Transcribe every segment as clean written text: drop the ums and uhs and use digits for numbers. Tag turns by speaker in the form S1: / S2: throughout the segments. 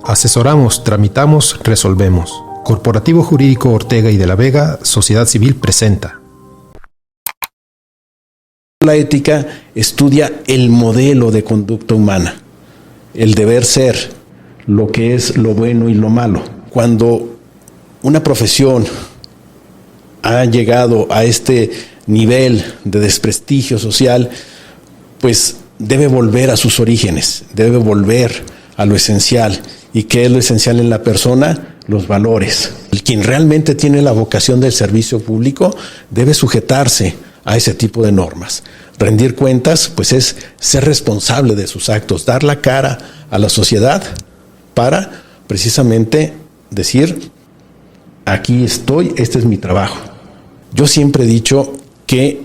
S1: Asesoramos, tramitamos, resolvemos. Corporativo Jurídico Ortega y de la Vega, Sociedad Civil presenta.
S2: La ética estudia el modelo de conducta humana, el deber ser, lo que es lo bueno y lo malo. Cuando una profesión ha llegado a este nivel de desprestigio social, pues debe volver a sus orígenes, debe volver a lo esencial. ¿Y qué es lo esencial en la persona? Los valores. Quien realmente tiene la vocación del servicio público debe sujetarse a ese tipo de normas. Rendir cuentas, pues es ser responsable de sus actos, dar la cara a la sociedad para precisamente decir, aquí estoy, este es mi trabajo. Yo siempre he dicho que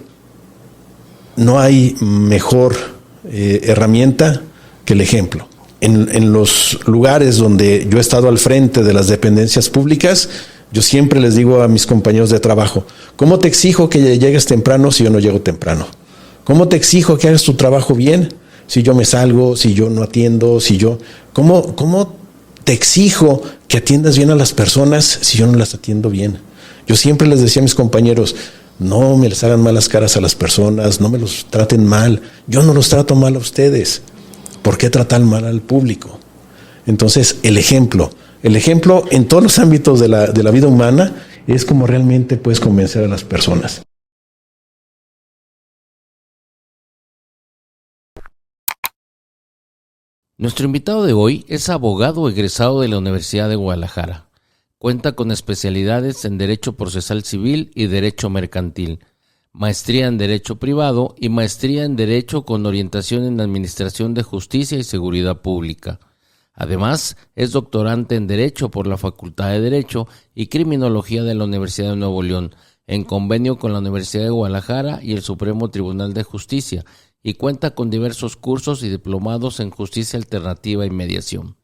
S2: no hay mejor herramienta que el ejemplo. En los lugares donde yo he estado al frente de las dependencias públicas, yo siempre les digo a mis compañeros de trabajo, ¿cómo te exijo que llegues temprano si yo no llego temprano? ¿Cómo te exijo que hagas tu trabajo bien si yo me salgo, si yo no atiendo, ¿Cómo te exijo que atiendas bien a las personas si yo no las atiendo bien? Yo siempre les decía a mis compañeros, no me les hagan malas caras a las personas, no me los traten mal, yo no los trato mal a ustedes. ¿Por qué tratar mal al público? Entonces, el ejemplo en todos los ámbitos de la vida humana es como realmente puedes convencer a las personas.
S3: Nuestro invitado de hoy es abogado egresado de la Universidad de Guadalajara. Cuenta con especialidades en Derecho Procesal Civil y Derecho Mercantil, maestría en Derecho Privado y maestría en Derecho con orientación en Administración de Justicia y Seguridad Pública. Además, es doctorante en Derecho por la Facultad de Derecho y Criminología de la Universidad de Nuevo León, en convenio con la Universidad de Guadalajara y el Supremo Tribunal de Justicia, y cuenta con diversos cursos y diplomados en Justicia Alternativa y Mediación.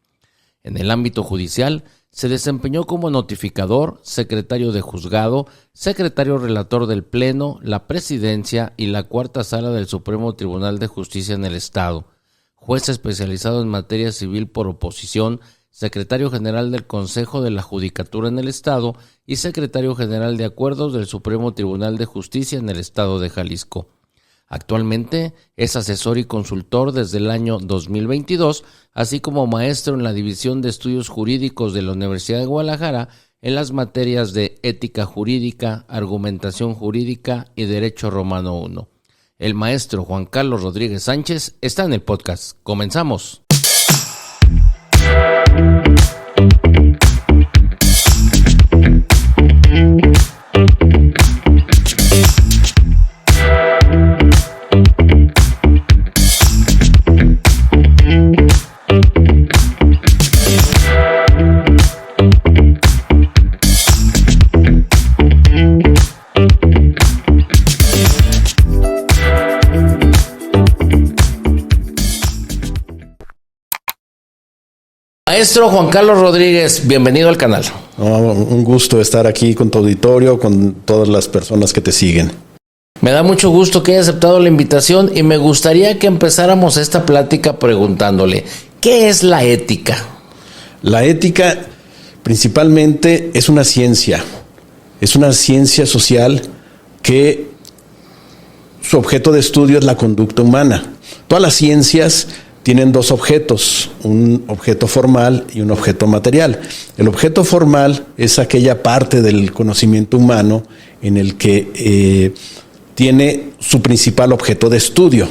S3: En el ámbito judicial, se desempeñó como notificador, secretario de juzgado, secretario relator del Pleno, la Presidencia y la Cuarta Sala del Supremo Tribunal de Justicia en el Estado, juez especializado en materia civil por oposición, secretario general del Consejo de la Judicatura en el Estado y secretario general de Acuerdos del Supremo Tribunal de Justicia en el Estado de Jalisco. Actualmente es asesor y consultor desde el año 2022, así como maestro en la División de Estudios Jurídicos de la Universidad de Guadalajara en las materias de Ética Jurídica, Argumentación Jurídica y Derecho Romano I. El maestro Juan Carlos Rodríguez Sánchez está en el podcast. ¡Comenzamos! Maestro Juan Carlos Rodríguez, bienvenido al canal.
S2: Un gusto estar aquí con tu auditorio, con todas las personas que te siguen.
S3: Me da mucho gusto que haya aceptado la invitación y me gustaría que empezáramos esta plática preguntándole, ¿qué es la ética?
S2: La ética principalmente es una ciencia social que su objeto de estudio es la conducta humana. Todas las ciencias tienen dos objetos, un objeto formal y un objeto material. El objeto formal es aquella parte del conocimiento humano en el que tiene su principal objeto de estudio,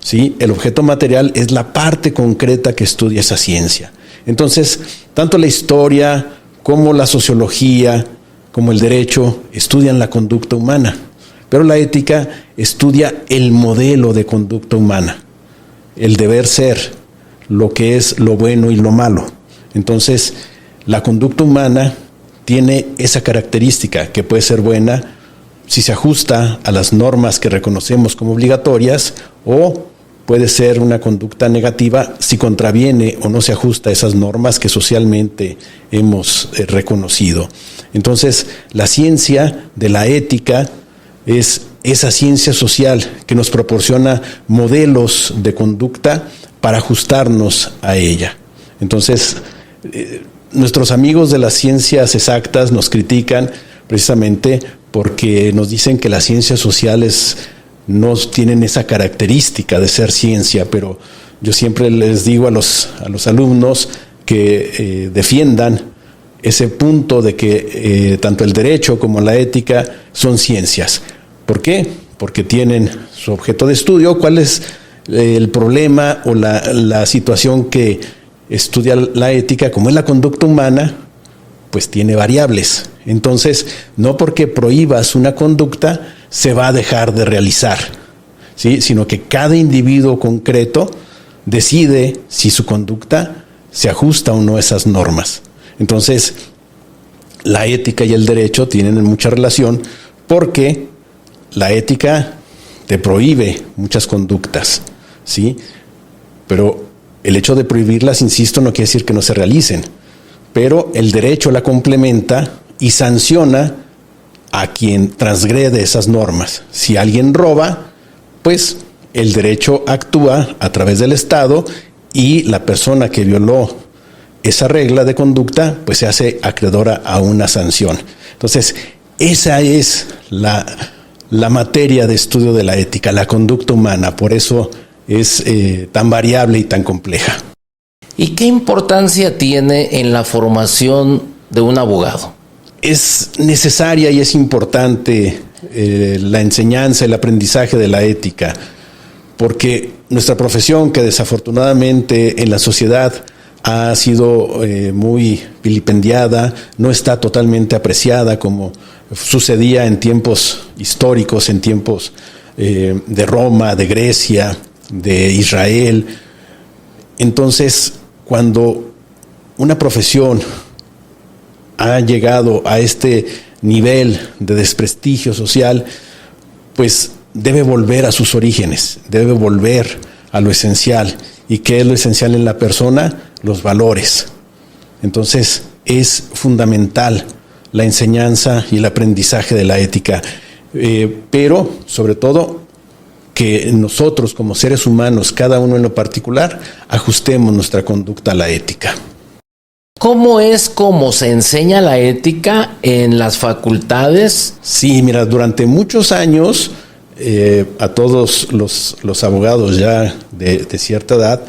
S2: ¿sí? El objeto material es la parte concreta que estudia esa ciencia. Entonces, tanto la historia como la sociología, como el derecho, estudian la conducta humana, pero la ética estudia el modelo de conducta humana, el deber ser, lo que es lo bueno y lo malo. Entonces, la conducta humana tiene esa característica que puede ser buena si se ajusta a las normas que reconocemos como obligatorias, o puede ser una conducta negativa si contraviene o no se ajusta a esas normas que socialmente hemos reconocido. Entonces, la ciencia de la ética es esa ciencia social que nos proporciona modelos de conducta para ajustarnos a ella. Entonces, Nuestros amigos de las ciencias exactas nos critican precisamente porque nos dicen que las ciencias sociales no tienen esa característica de ser ciencia, pero yo siempre les digo a los alumnos que defiendan ese punto de que tanto el derecho como la ética son ciencias. ¿Por qué? Porque tienen su objeto de estudio, cuál es el problema o la situación que estudia la ética, como es la conducta humana, pues tiene variables. Entonces, no porque prohíbas una conducta se va a dejar de realizar, ¿sí? Sino que cada individuo concreto decide si su conducta se ajusta o no a esas normas. Entonces, la ética y el derecho tienen mucha relación porque la ética te prohíbe muchas conductas, ¿sí? Pero el hecho de prohibirlas, insisto, no quiere decir que no se realicen. Pero el derecho la complementa y sanciona a quien transgrede esas normas. Si alguien roba, pues el derecho actúa a través del Estado y la persona que violó esa regla de conducta, pues se hace acreedora a una sanción. Entonces, esa es la materia de estudio de la ética, la conducta humana. Por eso es tan variable y tan compleja.
S3: ¿Y qué importancia tiene en la formación de un abogado?
S2: Es necesaria y es importante la enseñanza, el aprendizaje de la ética, porque nuestra profesión, que desafortunadamente en la sociedad ha sido muy vilipendiada, no está totalmente apreciada como sucedía en tiempos históricos, en tiempos de Roma, de Grecia, de Israel. Entonces, cuando una profesión ha llegado a este nivel de desprestigio social, pues debe volver a sus orígenes, debe volver a lo esencial. ¿Y qué es lo esencial en la persona? Los valores. Entonces, es fundamental la enseñanza y el aprendizaje de la ética, pero sobre todo que nosotros como seres humanos, cada uno en lo particular, ajustemos nuestra conducta a la ética.
S3: ¿Cómo se enseña la ética en las facultades?
S2: Sí, mira, durante muchos años, a todos los abogados ya de cierta edad,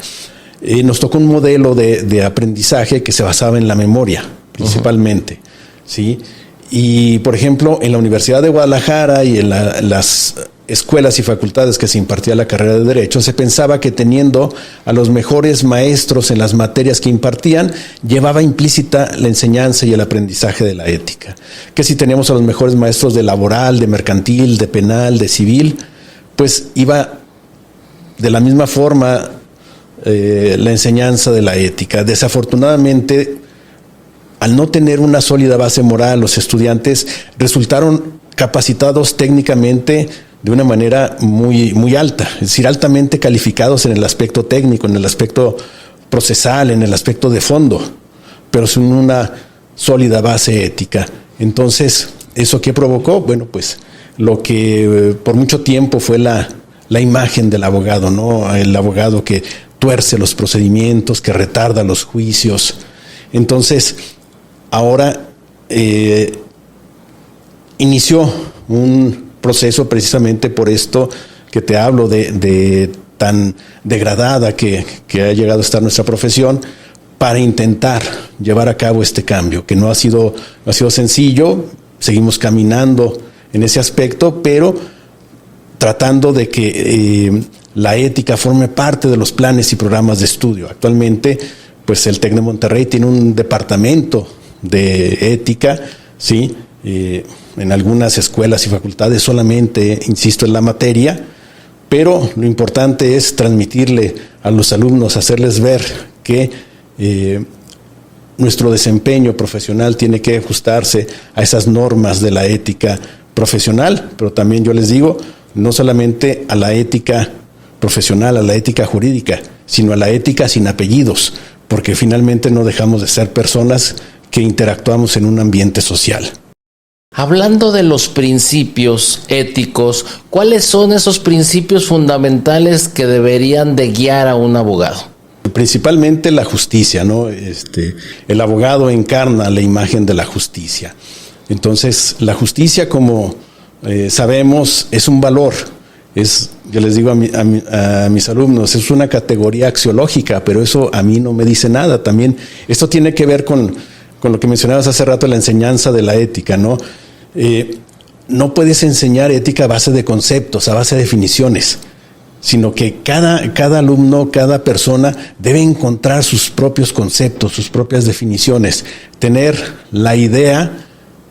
S2: nos tocó un modelo de aprendizaje que se basaba en la memoria, principalmente, ¿sí? Y, por ejemplo, en la Universidad de Guadalajara y en las escuelas y facultades que se impartía la carrera de Derecho, se pensaba que teniendo a los mejores maestros en las materias que impartían, llevaba implícita la enseñanza y el aprendizaje de la ética. Que si teníamos a los mejores maestros de laboral, de mercantil, de penal, de civil, pues iba de la misma forma la enseñanza de la ética. Desafortunadamente, al no tener una sólida base moral, los estudiantes resultaron capacitados técnicamente de una manera muy, muy alta, es decir, altamente calificados en el aspecto técnico, en el aspecto procesal, en el aspecto de fondo, pero sin una sólida base ética. Entonces, ¿eso qué provocó? Bueno, pues lo que por mucho tiempo fue la imagen del abogado, ¿no? El abogado que tuerce los procedimientos, que retarda los juicios. Entonces, ahora inició un proceso precisamente por esto que te hablo de tan degradada que ha llegado a estar nuestra profesión, para intentar llevar a cabo este cambio, que no ha sido sencillo. Seguimos caminando en ese aspecto, pero tratando de que la ética forme parte de los planes y programas de estudio. Actualmente, pues el TEC de Monterrey tiene un departamento de ética, ¿sí? En algunas escuelas y facultades solamente, insisto, en la materia, pero lo importante es transmitirle a los alumnos, hacerles ver que nuestro desempeño profesional tiene que ajustarse a esas normas de la ética profesional, pero también yo les digo, no solamente a la ética profesional, a la ética jurídica, sino a la ética sin apellidos, porque finalmente no dejamos de ser personas que interactuamos en un ambiente social.
S3: Hablando de los principios éticos, ¿cuáles son esos principios fundamentales que deberían de guiar a un abogado?
S2: Principalmente la justicia, ¿no? El abogado encarna la imagen de la justicia. Entonces, la justicia, como sabemos, es un valor. Yo les digo a mis alumnos, es una categoría axiológica, pero eso a mí no me dice nada. También esto tiene que ver con lo que mencionabas hace rato, la enseñanza de la ética, ¿no? No puedes enseñar ética a base de conceptos, a base de definiciones, sino que cada alumno, cada persona debe encontrar sus propios conceptos, sus propias definiciones, tener la idea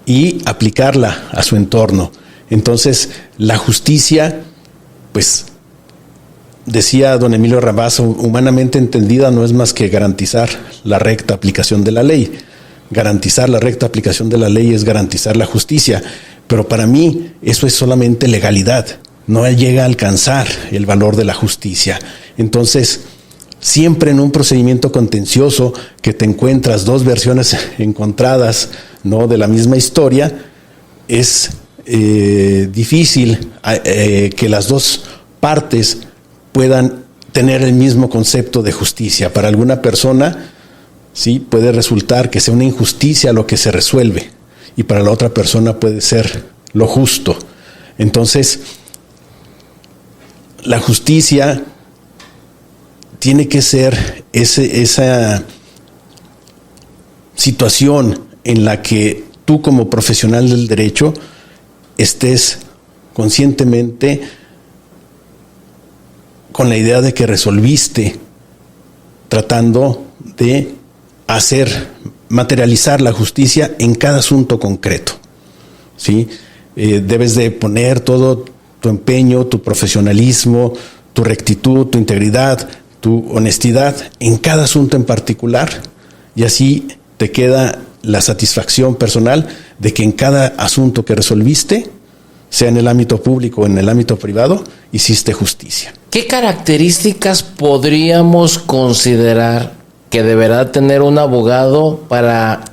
S2: y aplicarla a su entorno. Entonces, la justicia, pues, decía don Emilio Rabasa, humanamente entendida no es más que garantizar la recta aplicación de la ley. Garantizar la recta aplicación de la ley es garantizar la justicia, pero para mí eso es solamente legalidad, no llega a alcanzar el valor de la justicia. Entonces, siempre en un procedimiento contencioso que te encuentras dos versiones encontradas, ¿no?, de la misma historia, es difícil que las dos partes puedan tener el mismo concepto de justicia. Para alguna persona, sí, puede resultar que sea una injusticia lo que se resuelve, y para la otra persona puede ser lo justo. Entonces, la justicia tiene que ser esa situación en la que tú, como profesional del derecho, estés conscientemente con la idea de que resolviste, tratando de materializar la justicia en cada asunto concreto, ¿sí? Debes de poner todo tu empeño, tu profesionalismo, tu rectitud, tu integridad, tu honestidad en cada asunto en particular, y así te queda la satisfacción personal de que en cada asunto que resolviste, sea en el ámbito público o en el ámbito privado, hiciste justicia.
S3: ¿Qué características podríamos considerar que deberá tener un abogado para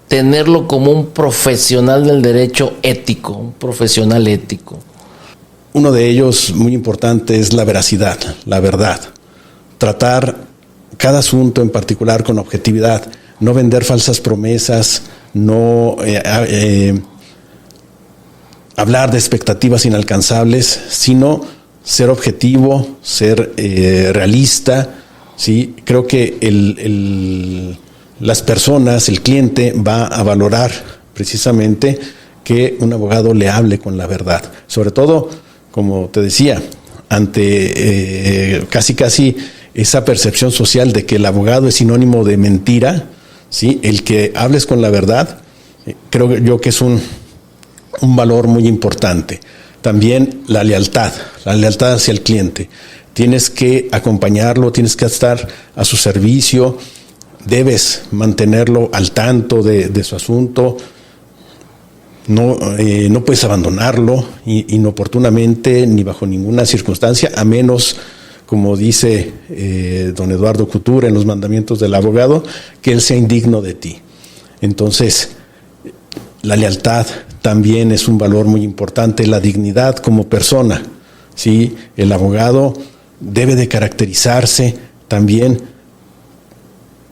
S3: tenerlo como un profesional del derecho ético, un profesional ético?
S2: Uno de ellos, muy importante, es la veracidad, la verdad. Tratar cada asunto en particular con objetividad, no vender falsas promesas, no hablar de expectativas inalcanzables, sino ser objetivo, ser realista, ¿sí? Creo que las personas, el cliente, va a valorar precisamente que un abogado le hable con la verdad. Sobre todo, como te decía, ante casi esa percepción social de que el abogado es sinónimo de mentira, ¿sí? El que hables con la verdad, creo yo que es un valor muy importante. También la lealtad hacia el cliente. Tienes que acompañarlo, tienes que estar a su servicio, debes mantenerlo al tanto de su asunto, no puedes abandonarlo inoportunamente ni bajo ninguna circunstancia, a menos, como dice don Eduardo Couture en los mandamientos del abogado, que él sea indigno de ti. Entonces, la lealtad también es un valor muy importante, la dignidad como persona, ¿sí? El abogado debe de caracterizarse también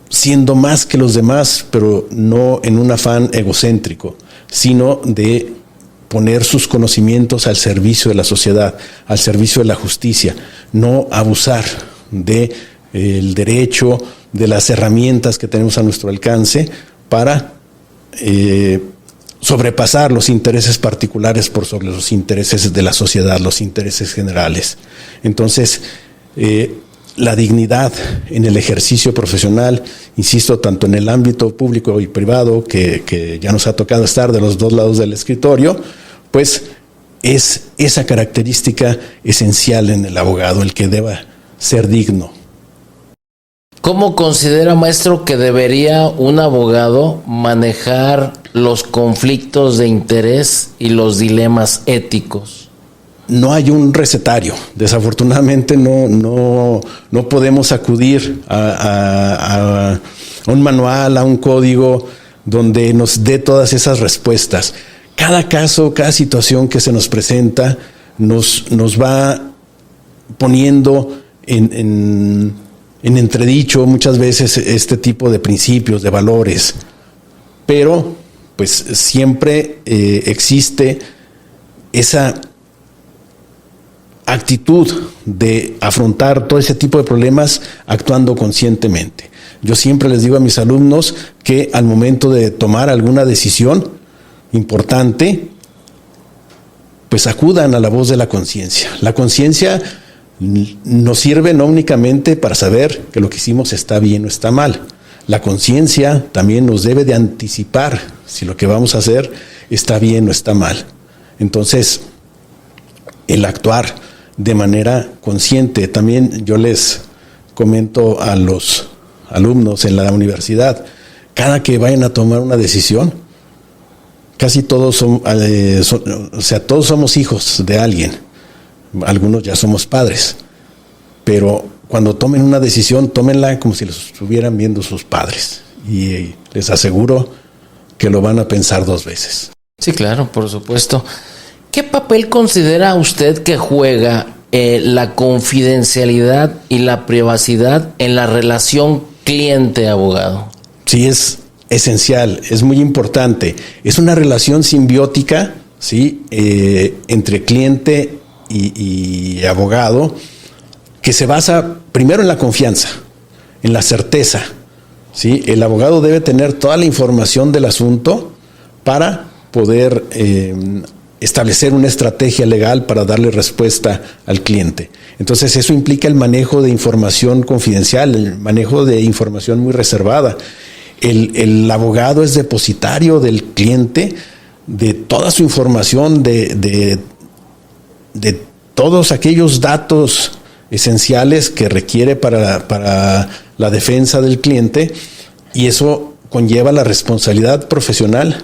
S2: siendo más que los demás, pero no en un afán egocéntrico, sino de poner sus conocimientos al servicio de la sociedad, al servicio de la justicia, no abusar del derecho, de las herramientas que tenemos a nuestro alcance para sobrepasar los intereses particulares por sobre los intereses de la sociedad, los intereses generales. Entonces, la dignidad en el ejercicio profesional, insisto, tanto en el ámbito público y privado, que ya nos ha tocado estar de los dos lados del escritorio, pues es esa característica esencial en el abogado, el que deba ser digno.
S3: ¿Cómo considera, maestro, que debería un abogado manejar los conflictos de interés y los dilemas éticos?
S2: No hay un recetario. Desafortunadamente no podemos acudir a un manual, a un código donde nos dé todas esas respuestas. Cada caso, cada situación que se nos presenta nos va poniendo en en entredicho muchas veces este tipo de principios, de valores, pero pues siempre existe esa actitud de afrontar todo ese tipo de problemas actuando conscientemente. Yo siempre les digo a mis alumnos que al momento de tomar alguna decisión importante, pues acudan a la voz de la conciencia. La conciencia nos sirve no únicamente para saber que lo que hicimos está bien o está mal. La conciencia también nos debe de anticipar si lo que vamos a hacer está bien o está mal. Entonces, el actuar de manera consciente, también yo les comento a los alumnos en la universidad, cada que vayan a tomar una decisión, casi todos todos somos hijos de alguien, algunos ya somos padres, pero cuando tomen una decisión, tómenla como si los estuvieran viendo sus padres, y les aseguro que lo van a pensar 2 veces.
S3: Sí, claro, por supuesto. ¿Qué papel considera usted que juega la confidencialidad y la privacidad en la relación cliente-abogado?
S2: Sí, es esencial, es muy importante. Es una relación simbiótica, ¿sí? Entre cliente y abogado, que se basa primero en la confianza, en la certeza, ¿sí? El abogado debe tener toda la información del asunto para poder establecer una estrategia legal para darle respuesta al cliente. Entonces eso implica el manejo de información confidencial, el manejo de información muy reservada. El abogado es depositario del cliente de toda su información, de todos aquellos datos esenciales que requiere para la defensa del cliente, y eso conlleva la responsabilidad profesional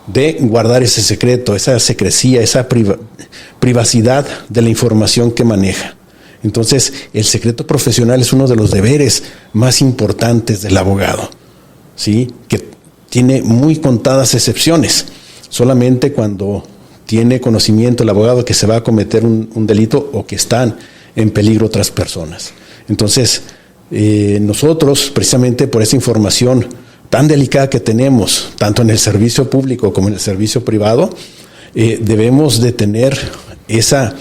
S2: de guardar ese secreto, esa secrecía, esa privacidad de la información que maneja. Entonces, el secreto profesional es uno de los deberes más importantes del abogado, ¿sí? Que tiene muy contadas excepciones. Solamente cuando tiene conocimiento el abogado que se va a cometer un delito o que están en peligro otras personas. Entonces, nosotros, precisamente por esa información tan delicada que tenemos, tanto en el servicio público como en el servicio privado, debemos de tener esa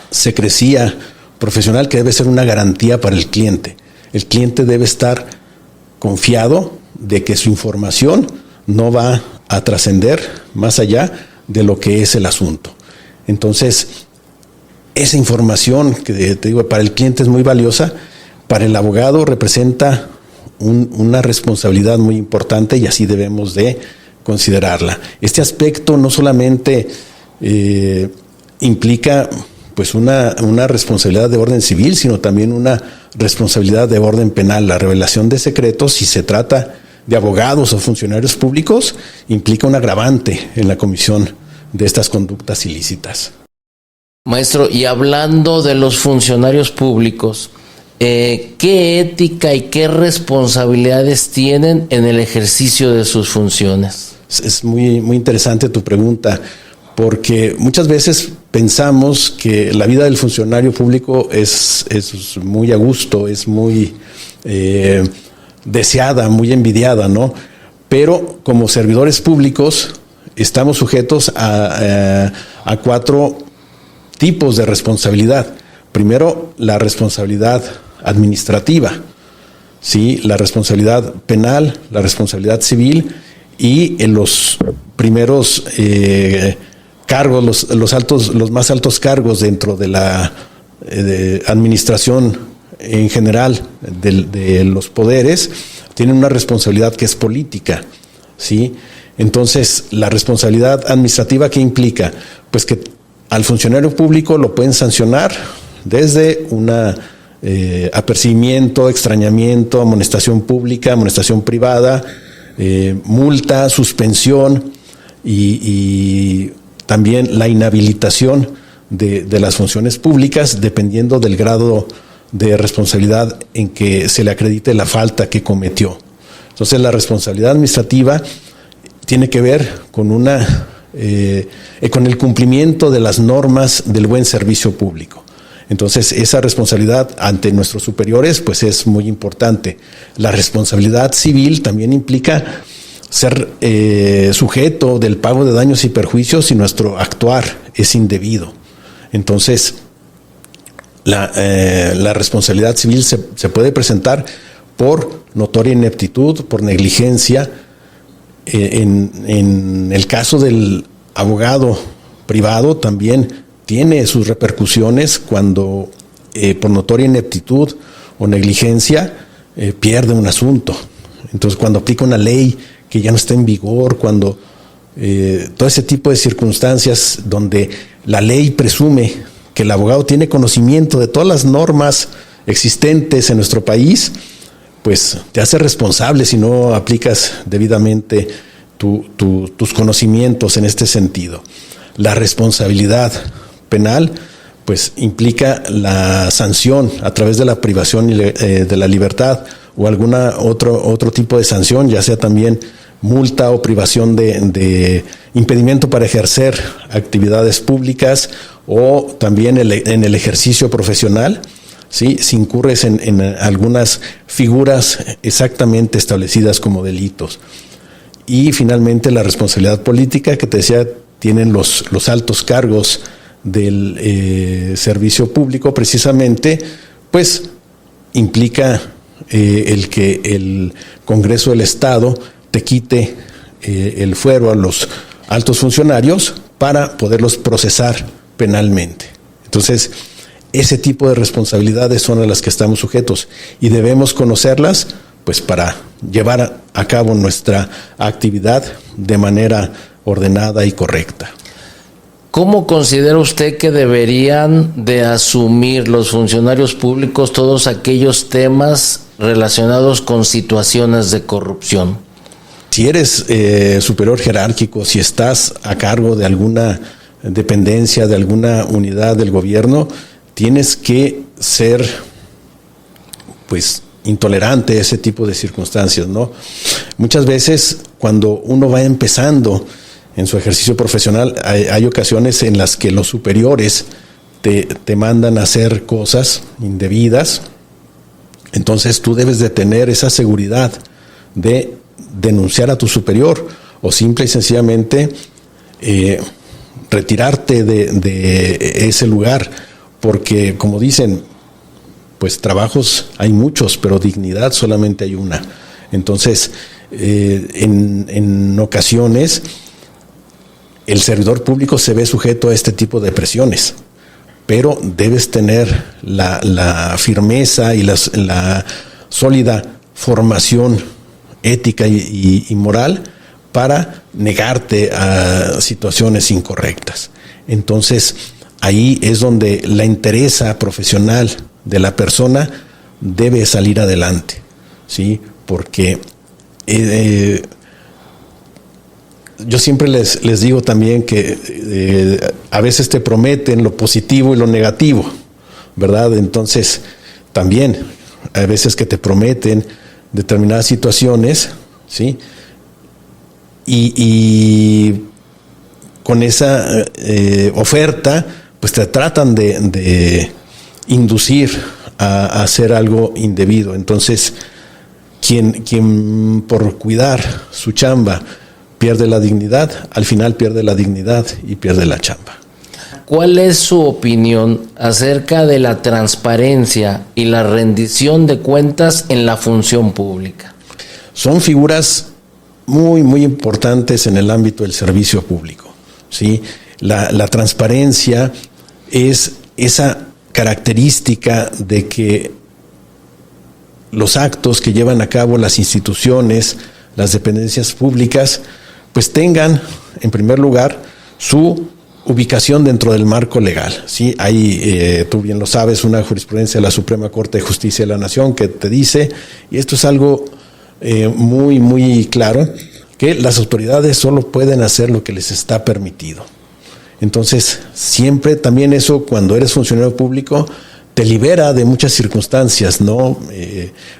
S2: secrecía profesional que debe ser una garantía para el cliente. El cliente debe estar confiado de que su información no va a trascender más allá de lo que es el asunto. Entonces, esa información que te digo para el cliente es muy valiosa, para el abogado representa una responsabilidad muy importante, y así debemos de considerarla. Este aspecto no solamente implica pues una responsabilidad de orden civil, sino también una responsabilidad de orden penal. La revelación de secretos, si se trata de abogados o funcionarios públicos, implica un agravante en la comisión de estas conductas ilícitas.
S3: Maestro, y hablando de los funcionarios públicos, ¿qué ética y qué responsabilidades tienen en el ejercicio de sus funciones?
S2: Es muy, muy interesante tu pregunta, porque muchas veces pensamos que la vida del funcionario público es muy a gusto, es muy deseada, muy envidiada, ¿no? Pero como servidores públicos estamos sujetos a 4 tipos de responsabilidad. Primero, la responsabilidad administrativa, ¿sí? La responsabilidad penal, la responsabilidad civil, y en los primeros cargos, los más altos cargos dentro de la administración en general de los poderes, tienen una responsabilidad que es política, ¿sí? Entonces, la responsabilidad administrativa, ¿qué implica? Pues que al funcionario público lo pueden sancionar desde una apercibimiento, extrañamiento, amonestación pública, amonestación privada, multa, suspensión y también la inhabilitación de las funciones públicas, dependiendo del grado de responsabilidad en que se le acredite la falta que cometió. Entonces, la responsabilidad administrativa tiene que ver con con el cumplimiento de las normas del buen servicio público. Entonces, esa responsabilidad ante nuestros superiores, pues es muy importante. La responsabilidad civil también implica ser sujeto del pago de daños y perjuicios si nuestro actuar es indebido. Entonces, la responsabilidad civil se puede presentar por notoria ineptitud, por negligencia. En el caso del abogado privado también tiene sus repercusiones cuando por notoria ineptitud o negligencia pierde un asunto. Entonces, cuando aplica una ley que ya no está en vigor, cuando todo ese tipo de circunstancias donde la ley presume que el abogado tiene conocimiento de todas las normas existentes en nuestro país, pues te hace responsable si no aplicas debidamente tus conocimientos en este sentido. La responsabilidad penal pues implica la sanción a través de la privación de la libertad o alguna otro tipo de sanción, ya sea también multa o privación de impedimento para ejercer actividades públicas o también en el ejercicio profesional, ¿sí? Si incurres en algunas figuras exactamente establecidas como delitos. Y finalmente la responsabilidad política, que te decía, tienen los altos cargos del servicio público, precisamente, pues implica el que el Congreso del Estado te quite el fuero a los altos funcionarios para poderlos procesar penalmente. Entonces, ese tipo de responsabilidades son a las que estamos sujetos y debemos conocerlas pues para llevar a cabo nuestra actividad de manera ordenada y correcta.
S3: ¿Cómo considera usted que deberían de asumir los funcionarios públicos todos aquellos temas relacionados con situaciones de corrupción?
S2: Si eres superior jerárquico, si estás a cargo de alguna dependencia, de alguna unidad del gobierno, tienes que ser pues intolerante a ese tipo de circunstancias, ¿no? Muchas veces cuando uno va empezando en su ejercicio profesional, hay ocasiones en las que los superiores te mandan a hacer cosas indebidas. Entonces tú debes de tener esa seguridad de denunciar a tu superior o simple y sencillamente retirarte de ese lugar, porque como dicen, pues trabajos hay muchos, pero dignidad solamente hay una. Entonces, en ocasiones, el servidor público se ve sujeto a este tipo de presiones, pero debes tener la firmeza y la sólida formación ética y moral para negarte a situaciones incorrectas. Entonces, ahí es donde la entereza profesional de la persona debe salir adelante, ¿sí? Porque yo siempre les digo también que a veces te prometen lo positivo y lo negativo, ¿verdad? Entonces, también hay veces que te prometen determinadas situaciones, ¿sí? Y con esa oferta, pues te tratan de inducir a hacer algo indebido. Entonces, quien por cuidar su chamba pierde la dignidad, al final pierde la dignidad y pierde la chamba.
S3: ¿Cuál es su opinión acerca de la transparencia y la rendición de cuentas en la función pública?
S2: Son figuras muy, muy importantes en el ámbito del servicio público, ¿sí? La transparencia es esa característica de que los actos que llevan a cabo las instituciones, las dependencias públicas, pues tengan, en primer lugar, su ubicación dentro del marco legal, ¿sí? Hay, tú bien lo sabes, una jurisprudencia de la Suprema Corte de Justicia de la Nación que te dice, y esto es algo muy, muy claro, que las autoridades solo pueden hacer lo que les está permitido. Entonces, siempre también eso, cuando eres funcionario público, te libera de muchas circunstancias, ¿no?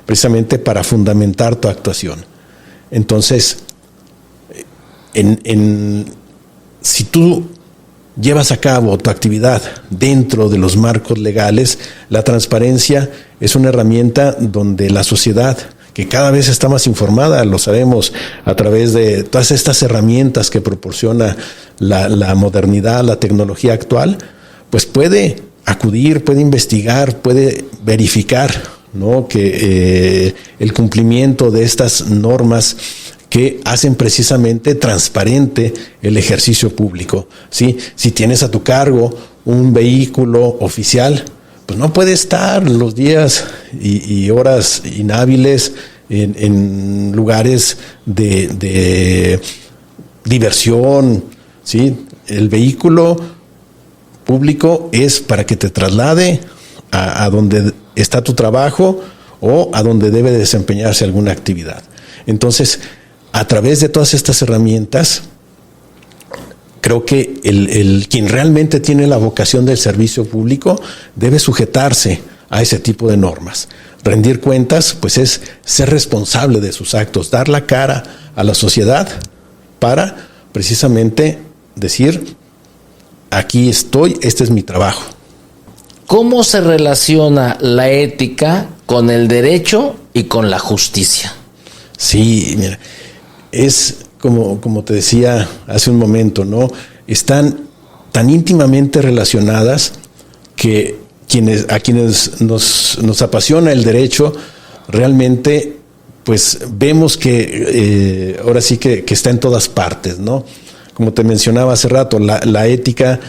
S2: Precisamente para fundamentar tu actuación. Entonces, si tú llevas a cabo tu actividad dentro de los marcos legales, la transparencia es una herramienta donde la sociedad, que cada vez está más informada, lo sabemos a través de todas estas herramientas que proporciona la modernidad, la tecnología actual, pues puede acudir, puede investigar, puede verificar, ¿no?, que el cumplimiento de estas normas que hacen precisamente transparente el ejercicio público, ¿sí? Si tienes a tu cargo un vehículo oficial, pues no puede estar los días y horas inhábiles en lugares de diversión, ¿sí? El vehículo público es para que te traslade a donde está tu trabajo o a donde debe desempeñarse alguna actividad. Entonces, a través de todas estas herramientas, creo que quien realmente tiene la vocación del servicio público debe sujetarse a ese tipo de normas. Rendir cuentas, pues, es ser responsable de sus actos, dar la cara a la sociedad para precisamente decir: aquí estoy, este es mi trabajo.
S3: ¿Cómo se relaciona la ética con el derecho y con la justicia?
S2: Sí, mira, es como te decía hace un momento, ¿no? Están tan íntimamente relacionadas que a quienes nos apasiona el derecho, realmente, pues, vemos que ahora sí que está en todas partes, ¿no? Como te mencionaba hace rato, la ética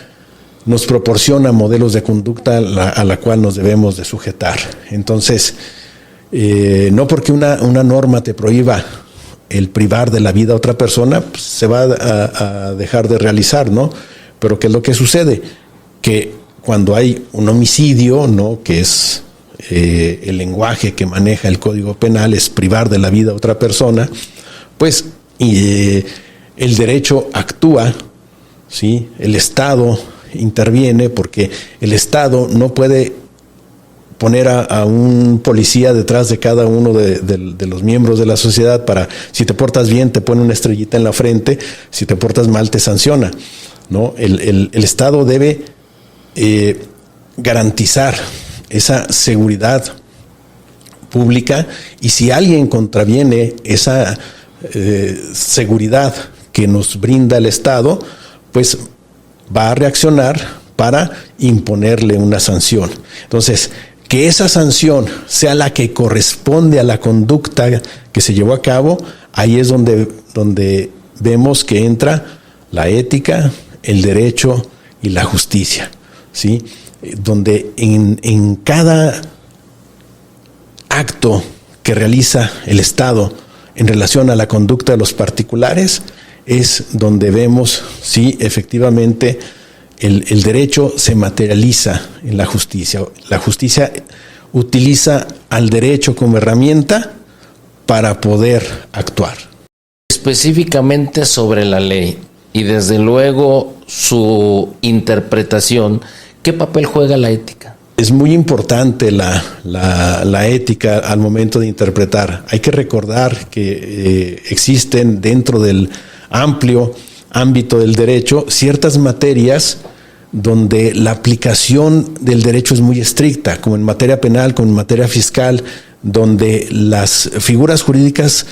S2: nos proporciona modelos de conducta a la cual nos debemos de sujetar. Entonces, no porque una norma te prohíba el privar de la vida a otra persona, pues, se va a dejar de realizar, ¿no? Pero ¿qué es lo que sucede? Que cuando hay un homicidio, ¿no?, que es el lenguaje que maneja el Código Penal, es privar de la vida a otra persona, pues el derecho actúa, ¿sí? El Estado interviene, porque el Estado no puede poner a un policía detrás de cada uno de los miembros de la sociedad para, si te portas bien, te pone una estrellita en la frente, si te portas mal, te sanciona, ¿no? El Estado debe garantizar esa seguridad pública, y si alguien contraviene esa seguridad que nos brinda el Estado, pues va a reaccionar para imponerle una sanción. Entonces, que esa sanción sea la que corresponde a la conducta que se llevó a cabo, ahí es donde vemos que entra la ética, el derecho y la justicia, ¿sí? Donde en cada acto que realiza el Estado en relación a la conducta de los particulares, es donde vemos si efectivamente el derecho se materializa en la justicia. La justicia utiliza al derecho como herramienta para poder actuar.
S3: Específicamente sobre la ley y desde luego su interpretación, ¿qué papel juega la ética?
S2: Es muy importante la ética al momento de interpretar. Hay que recordar que existen dentro del amplio ámbito del derecho ciertas materias donde la aplicación del derecho es muy estricta, como en materia penal, como en materia fiscal, donde las figuras jurídicas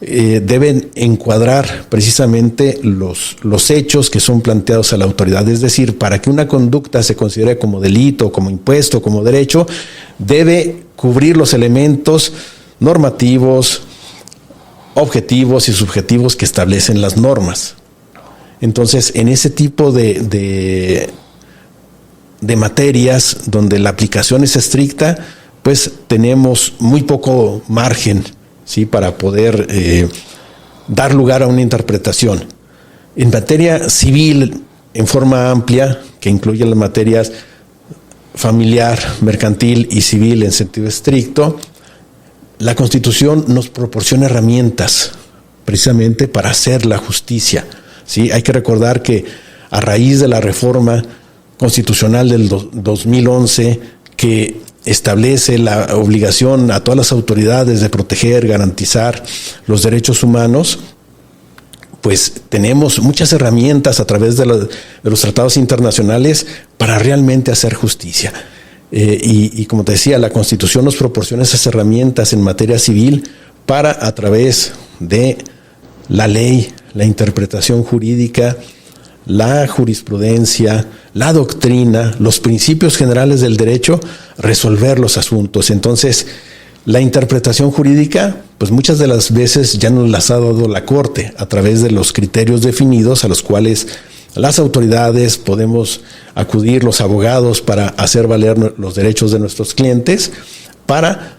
S2: deben encuadrar precisamente los hechos que son planteados a la autoridad. Es decir, para que una conducta se considere como delito, como impuesto, como derecho, debe cubrir los elementos normativos, objetivos y subjetivos que establecen las normas. Entonces, en ese tipo de materias donde la aplicación es estricta, pues tenemos muy poco margen, ¿sí?, para poder dar lugar a una interpretación. En materia civil, en forma amplia, que incluye las materias familiar, mercantil y civil en sentido estricto, la Constitución nos proporciona herramientas precisamente para hacer la justicia, ¿sí? Hay que recordar que a raíz de la reforma constitucional del 2011, que establece la obligación a todas las autoridades de proteger, garantizar los derechos humanos, pues tenemos muchas herramientas a través de los tratados internacionales para realmente hacer justicia. Y como te decía, la Constitución nos proporciona esas herramientas en materia civil para, a través de la ley, la interpretación jurídica, la jurisprudencia, la doctrina, los principios generales del derecho, resolver los asuntos. Entonces, la interpretación jurídica, pues muchas de las veces ya nos las ha dado la Corte a través de los criterios definidos a los cuales las autoridades podemos acudir, los abogados, para hacer valer los derechos de nuestros clientes, para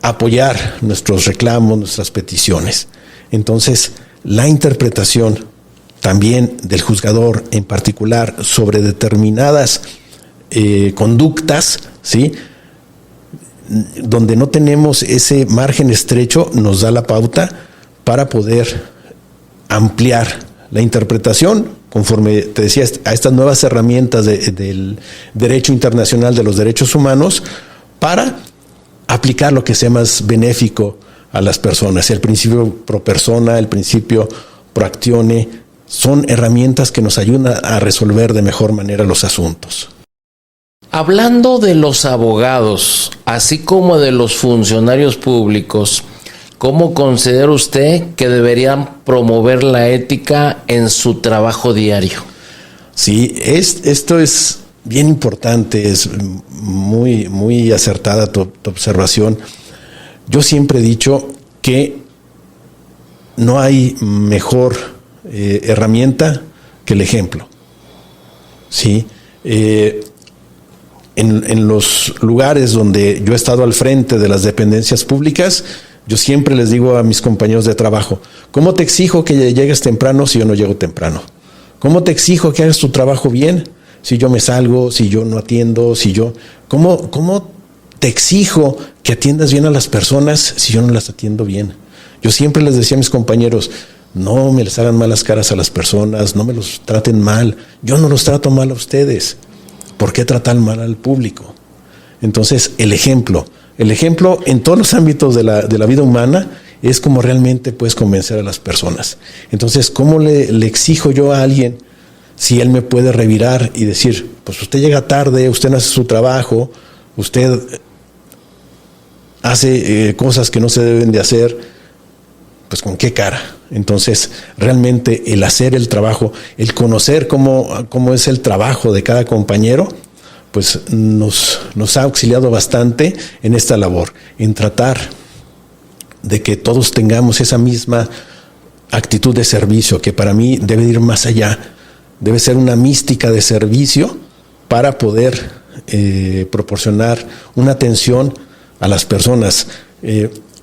S2: apoyar nuestros reclamos, nuestras peticiones. Entonces, la interpretación también del juzgador en particular sobre determinadas conductas, ¿sí?, donde no tenemos ese margen estrecho, nos da la pauta para poder ampliar la interpretación conforme, te decía, a estas nuevas herramientas del derecho internacional de los derechos humanos, para aplicar lo que sea más benéfico a las personas. El principio pro persona, el principio pro actione, son herramientas que nos ayudan a resolver de mejor manera los asuntos.
S3: Hablando de los abogados, así como de los funcionarios públicos, ¿cómo considera usted que deberían promover la ética en su trabajo diario?
S2: Sí, esto es bien importante, es muy, muy acertada tu observación. Yo siempre he dicho que no hay mejor herramienta que el ejemplo. ¿Sí? En los lugares donde yo he estado al frente de las dependencias públicas, yo siempre les digo a mis compañeros de trabajo: ¿cómo te exijo que llegues temprano si yo no llego temprano? ¿Cómo te exijo que hagas tu trabajo bien si yo me salgo, si yo no atiendo, ¿Cómo te exijo que atiendas bien a las personas si yo no las atiendo bien? Yo siempre les decía a mis compañeros: no me les hagan malas caras a las personas, no me los traten mal. Yo no los trato mal a ustedes. ¿Por qué tratar mal al público? Entonces, el ejemplo en todos los ámbitos de la vida humana es como realmente puedes convencer a las personas. Entonces, ¿cómo le exijo yo a alguien si él me puede revirar y decir: pues usted llega tarde, usted no hace su trabajo, usted hace cosas que no se deben de hacer? Pues ¿con qué cara? Entonces, realmente el hacer el trabajo, el conocer cómo es el trabajo de cada compañero, pues nos ha auxiliado bastante en esta labor, en tratar de que todos tengamos esa misma actitud de servicio, que para mí debe ir más allá, debe ser una mística de servicio para poder proporcionar una atención a las personas.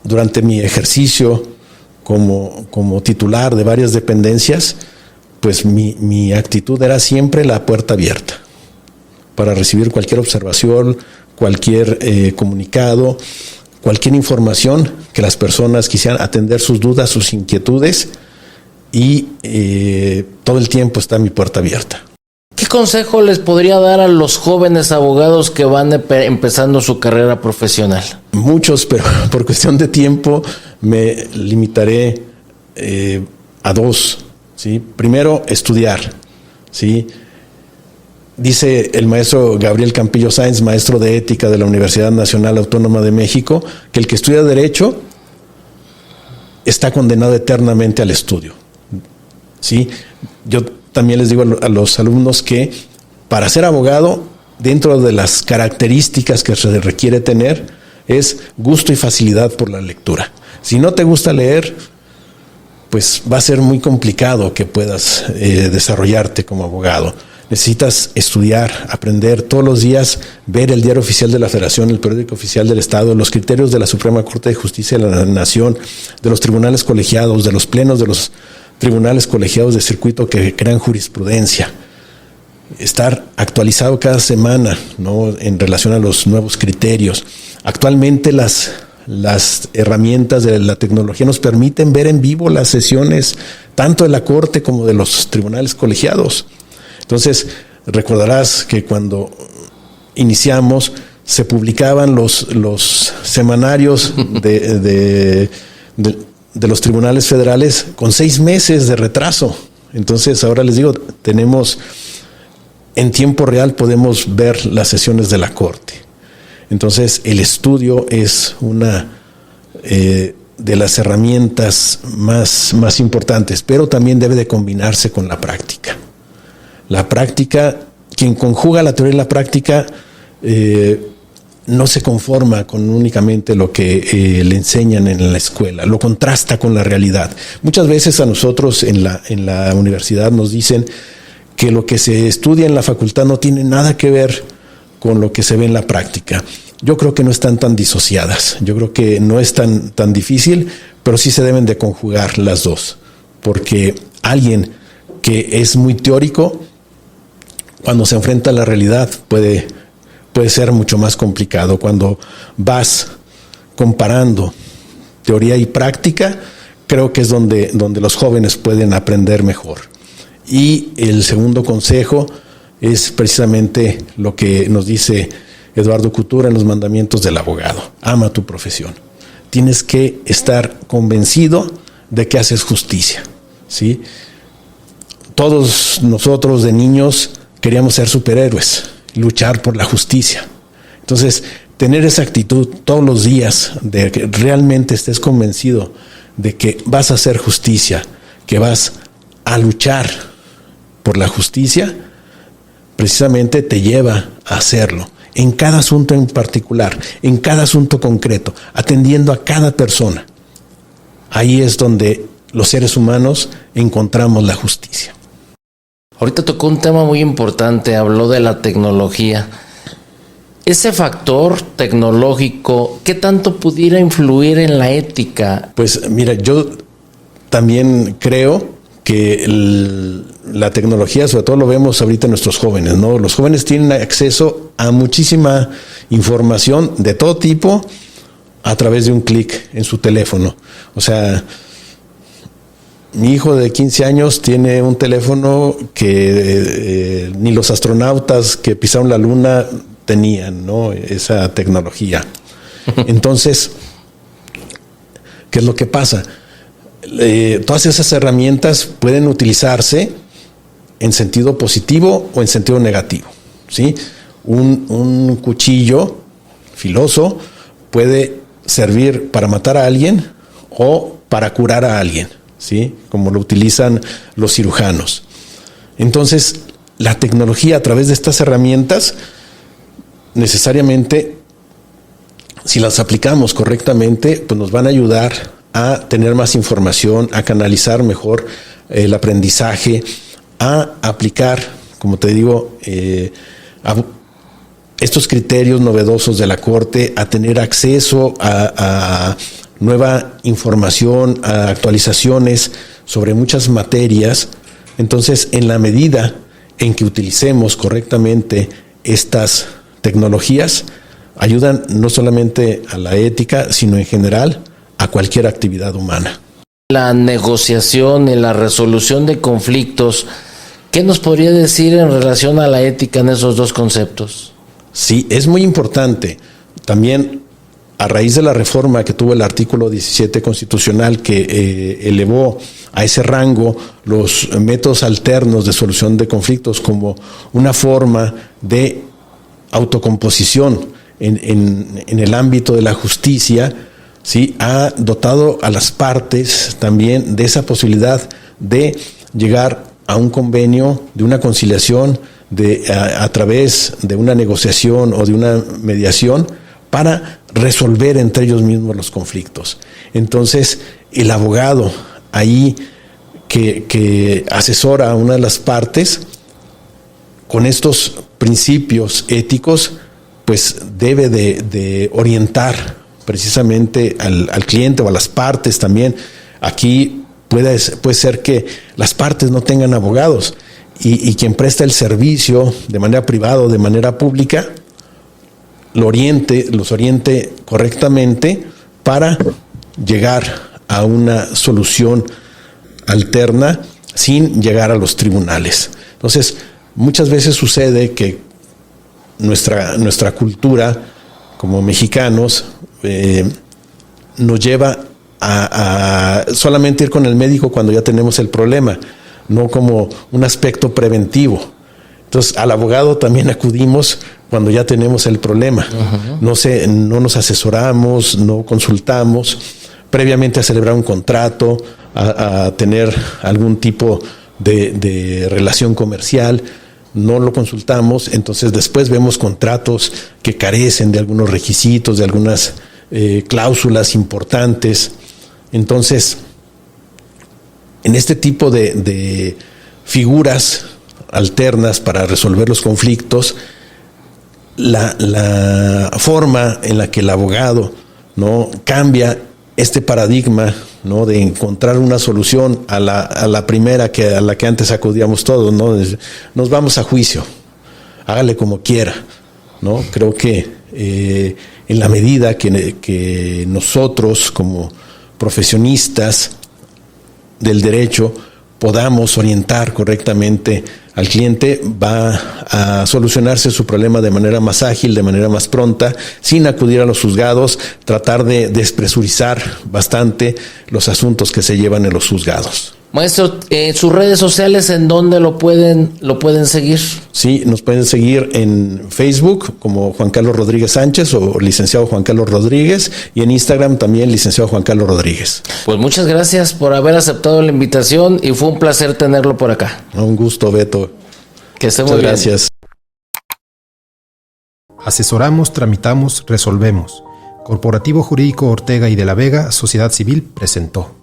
S2: Durante mi ejercicio como titular de varias dependencias, pues mi actitud era siempre la puerta abierta para recibir cualquier observación, cualquier comunicado, cualquier información que las personas quisieran, atender sus dudas, sus inquietudes, y todo el tiempo está mi puerta abierta.
S3: ¿Qué consejo les podría dar a los jóvenes abogados que van empezando su carrera profesional?
S2: Muchos, pero por cuestión de tiempo me limitaré a dos, ¿sí? Primero, estudiar, ¿sí? Dice el maestro Gabriel Campillo Sáenz, maestro de ética de la Universidad Nacional Autónoma de México, que el que estudia Derecho está condenado eternamente al estudio, ¿sí? Yo también les digo a los alumnos que para ser abogado, dentro de las características que se requiere tener, es gusto y facilidad por la lectura. Si no te gusta leer, pues va a ser muy complicado que puedas desarrollarte como abogado. Necesitas estudiar, aprender todos los días, ver el Diario Oficial de la Federación, el Periódico Oficial del Estado, los criterios de la Suprema Corte de Justicia de la Nación, de los tribunales colegiados, de los plenos de los tribunales colegiados de circuito que crean jurisprudencia. Estar actualizado cada semana, ¿no?, en relación a los nuevos criterios. Actualmente las herramientas de la tecnología nos permiten ver en vivo las sesiones tanto de la Corte como de los tribunales colegiados. Entonces, recordarás que cuando iniciamos se publicaban los semanarios de de los tribunales federales con 6 meses de retraso. Entonces, ahora les digo, tenemos en tiempo real, podemos ver las sesiones de la Corte. Entonces, el estudio es una de las herramientas más importantes, pero también debe de combinarse con la práctica. La práctica, quien conjuga la teoría y la práctica, no se conforma con únicamente lo que le enseñan en la escuela, lo contrasta con la realidad. Muchas veces a nosotros en la universidad nos dicen que lo que se estudia en la facultad no tiene nada que ver con lo que se ve en la práctica. Yo creo que no están tan disociadas, yo creo que no es tan difícil, pero sí se deben de conjugar las dos, porque alguien que es muy teórico, cuando se enfrenta a la realidad puede ser mucho más complicado. Cuando vas comparando teoría y práctica, creo que es donde los jóvenes pueden aprender mejor. Y el segundo consejo es precisamente lo que nos dice Eduardo Couture en los mandamientos del abogado: ama tu profesión. Tienes que estar convencido de que haces justicia, ¿sí? Todos nosotros de niños queríamos ser superhéroes, luchar por la justicia. Entonces, tener esa actitud todos los días de que realmente estés convencido de que vas a hacer justicia, que vas a luchar por la justicia, precisamente te lleva a hacerlo. En cada asunto en particular, en cada asunto concreto, atendiendo a cada persona. Ahí es donde los seres humanos encontramos la justicia.
S3: Ahorita tocó un tema muy importante, habló de la tecnología. Ese factor tecnológico, ¿qué tanto pudiera influir en la ética?
S2: Pues mira, yo también creo que la tecnología, sobre todo lo vemos ahorita en nuestros jóvenes, ¿no? Los jóvenes tienen acceso a muchísima información de todo tipo a través de un clic en su teléfono. O sea, mi hijo de 15 años tiene un teléfono que ni los astronautas que pisaron la luna tenían, ¿no? Esa tecnología. Entonces, ¿qué es lo que pasa? Todas esas herramientas pueden utilizarse en sentido positivo o en sentido negativo, ¿sí? Un cuchillo filoso puede servir para matar a alguien o para curar a alguien, ¿sí? Como lo utilizan los cirujanos. Entonces, la tecnología a través de estas herramientas, necesariamente, si las aplicamos correctamente, pues nos van a ayudar a tener más información, a canalizar mejor el aprendizaje, a aplicar, como te digo, estos criterios novedosos de la Corte, a tener acceso a nueva información, a actualizaciones sobre muchas materias. Entonces, en la medida en que utilicemos correctamente estas tecnologías, ayudan no solamente a la ética, sino en general a cualquier actividad humana.
S3: La negociación y la resolución de conflictos, ¿qué nos podría decir en relación a la ética en esos dos conceptos?
S2: Sí, es muy importante. También a raíz de la reforma que tuvo el artículo 17 constitucional, que elevó a ese rango los métodos alternos de solución de conflictos como una forma de autocomposición en el ámbito de la justicia, ¿sí? Ha dotado a las partes también de esa posibilidad de llegar a un convenio, de una conciliación, a través de una negociación o de una mediación para resolver entre ellos mismos los conflictos. Entonces, el abogado ahí que asesora a una de las partes con estos principios éticos, pues debe de orientar precisamente al cliente o a las partes también. Aquí puede ser que las partes no tengan abogados y quien presta el servicio de manera privada o de manera pública los oriente correctamente para llegar a una solución alterna sin llegar a los tribunales. Entonces, muchas veces sucede que nuestra cultura como mexicanos nos lleva a solamente ir con el médico cuando ya tenemos el problema, no como un aspecto preventivo. Entonces, al abogado también acudimos cuando ya tenemos el problema. No nos asesoramos, no consultamos previamente a celebrar un contrato, a tener algún tipo de relación comercial. No lo consultamos, entonces después vemos contratos que carecen de algunos requisitos, de algunas cláusulas importantes. Entonces, en este tipo de figuras alternas para resolver los conflictos, la forma en la que el abogado, ¿no?, cambia este paradigma, ¿no?, de encontrar una solución a la primera a la que antes acudíamos todos, ¿no? Nos vamos a juicio, hágale como quiera, ¿no? Creo que en la medida que nosotros como profesionistas del derecho podamos orientar correctamente al cliente, va a solucionarse su problema de manera más ágil, de manera más pronta, sin acudir a los juzgados, tratar de despresurizar bastante los asuntos que se llevan en los juzgados.
S3: Maestro, sus redes sociales, ¿en dónde lo pueden seguir?
S2: Sí, nos pueden seguir en Facebook como Juan Carlos Rodríguez Sánchez o licenciado Juan Carlos Rodríguez, y en Instagram también licenciado Juan Carlos Rodríguez.
S3: Pues muchas gracias por haber aceptado la invitación y fue un placer tenerlo por acá.
S2: Un gusto, Beto.
S3: Que esté muy bien.
S2: Gracias.
S1: Asesoramos, tramitamos, resolvemos. Corporativo Jurídico Ortega y de la Vega, Sociedad Civil, presentó.